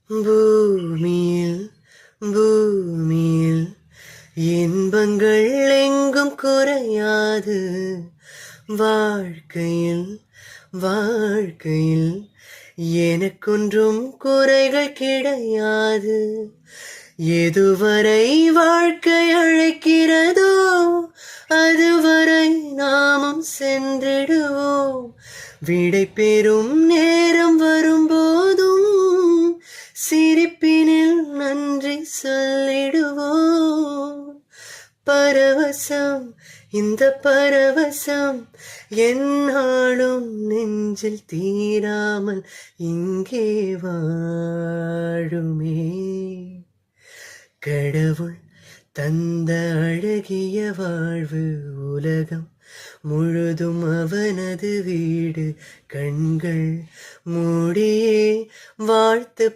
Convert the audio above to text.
பூமியில் பூமியில் இன்பங்கள் எங்கும் குறையாது. வாழ்க்கையில் வாழ்க்கையில் எனக்கொன்றும் குறைகள் கிடையாது. எதுவரை வாழ்க்கை அழைக்கிறதோ அதுவரை நாமும் சென்றிடுவோம். விடை பெறும் நேரம் வரும்போதும் சிரிப்பினில் நன்றி சொல்லிடுவோம். பரவசம், இந்த பரவசம் என்னாலும் நெஞ்சில் தீராமல் இங்கே வாழுமே. கடவுள் தந்த அழகிய வாழ்வு உலகம் முழுதும் அவனது வீடு. கண்கள் மூடியே வாழ்த்து